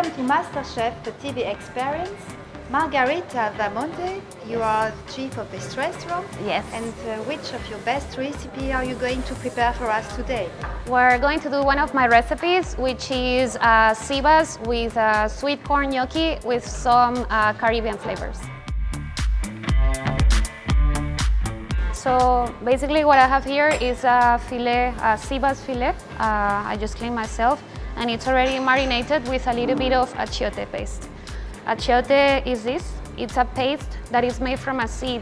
welcome to MasterChef, the TV experience. Margarita Vamonte, you are the chief of this restaurant. Yes. And which of your best recipe are you going to prepare for us today? We're going to do one of my recipes, which is cebas with sweet corn gnocchi with some Caribbean flavors. So basically what I have here is a filet, cebas filet. I just cleaned myself, and it's already marinated with a little bit of achiote paste. Achiote is this. It's a paste that is made from a seed,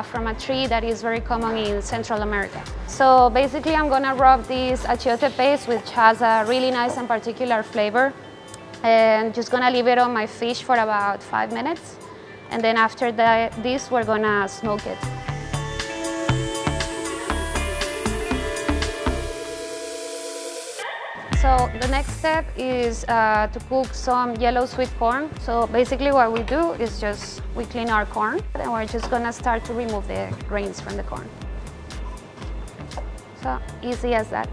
from a tree that is very common in Central America. So basically I'm gonna rub this achiote paste, which has a really nice and particular flavor, and just gonna leave it on my fish for about 5 minutes. And then after this, we're gonna smoke it. So the next step is to cook some yellow sweet corn. So basically what we do is we clean our corn, and we're just gonna start to remove the grains from the corn. So easy as that.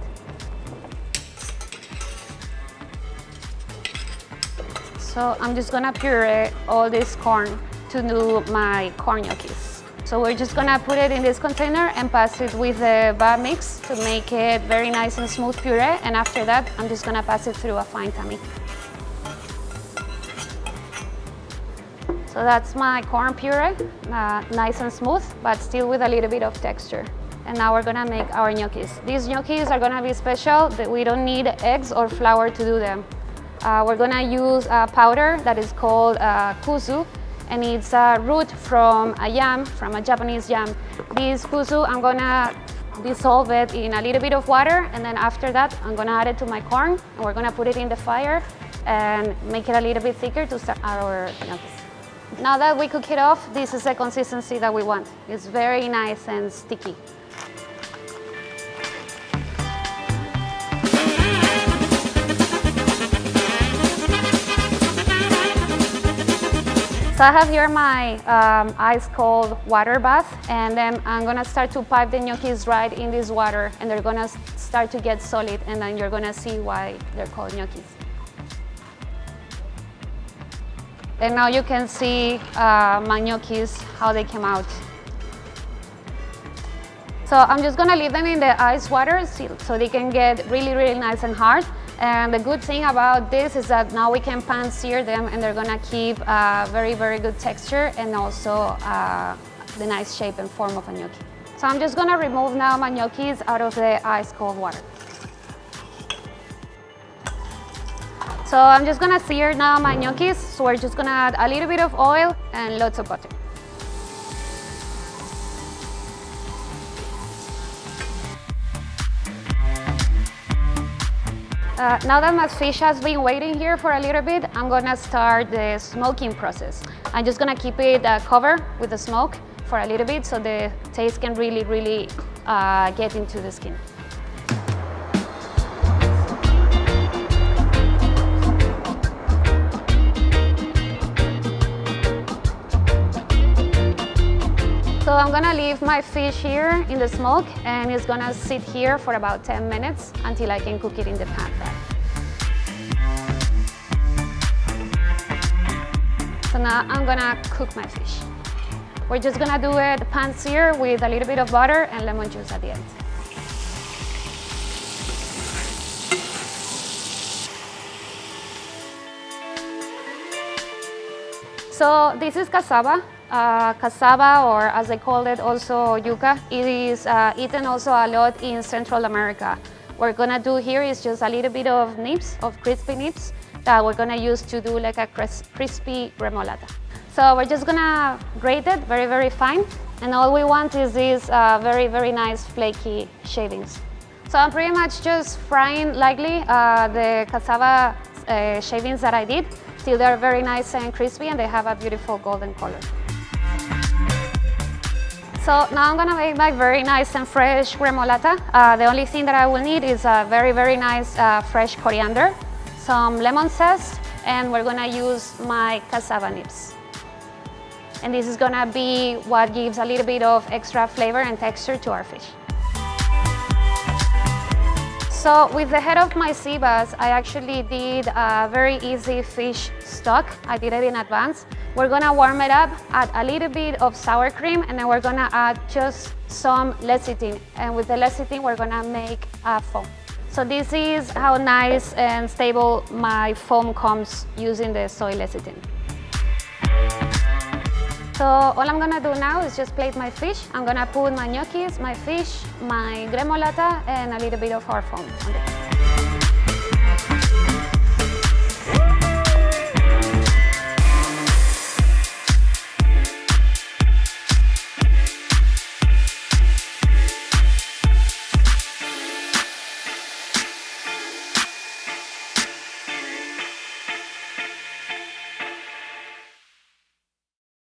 So I'm just gonna puree all this corn to do my corn gnocchis. So we're just gonna put it in this container and pass it with the bag mix to make it very nice and smooth puree. And after that, I'm just gonna pass it through a fine tammy. So that's my corn puree, nice and smooth, but still with a little bit of texture. And now we're gonna make our gnocchis. These gnocchis are gonna be special. We don't need eggs or flour to do them. We're gonna use a powder that is called kuzu, and it's a root from a yam, from a Japanese yam. This kuzu, I'm gonna dissolve it in a little bit of water, and then after that, I'm gonna add it to my corn, and we're gonna put it in the fire and make it a little bit thicker to start our gnocchis. Now that we cook it off, this is the consistency that we want. It's very nice and sticky. So I have here my ice cold water bath, and then I'm gonna start to pipe the gnocchis right in this water, and they're gonna start to get solid, and then you're gonna see why they're called gnocchis. And now you can see my gnocchis, how they came out. So I'm just gonna leave them in the ice water so they can get really, really nice and hard. And the good thing about this is that now we can pan sear them, and they're gonna keep very, very good texture and also the nice shape and form of a gnocchi. So I'm just gonna remove now my gnocchis out of the ice cold water. So I'm just gonna sear now my gnocchis. So we're just gonna add a little bit of oil and lots of butter. Now that my fish has been waiting here for a little bit, I'm gonna start the smoking process. I'm just gonna keep it covered with the smoke for a little bit so the taste can really, really get into the skin. So I'm gonna leave my fish here in the smoke, and it's gonna sit here for about 10 minutes until I can cook it in the pan fry. So now I'm gonna cook my fish. We're just gonna do it pan sear with a little bit of butter and lemon juice at the end. So this is cassava. Cassava, or as they call it also yuca. It is eaten also a lot in Central America. What we're gonna do here is just a little bit of nibs, of crispy nibs, that we're gonna use to do like a crispy gremolata. So we're just gonna grate it very, very fine, and all we want is these very, very nice flaky shavings. So I'm pretty much just frying lightly the cassava shavings that I did, till they're very nice and crispy and they have a beautiful golden color. So now I'm gonna make my very nice and fresh gremolata. The only thing that I will need is a very, very nice fresh coriander, some lemon zest, and we're gonna use my cassava nibs. And this is gonna be what gives a little bit of extra flavor and texture to our fish. So with the head of my sea bass, I actually did a very easy fish stock. I did it in advance. We're gonna warm it up, add a little bit of sour cream, and then we're gonna add just some lecithin. And with the lecithin, we're gonna make a foam. So this is how nice and stable my foam comes using the soy lecithin. So all I'm gonna do now is just plate my fish. I'm gonna put my gnocchis, my fish, my gremolata, and a little bit of our foam on it.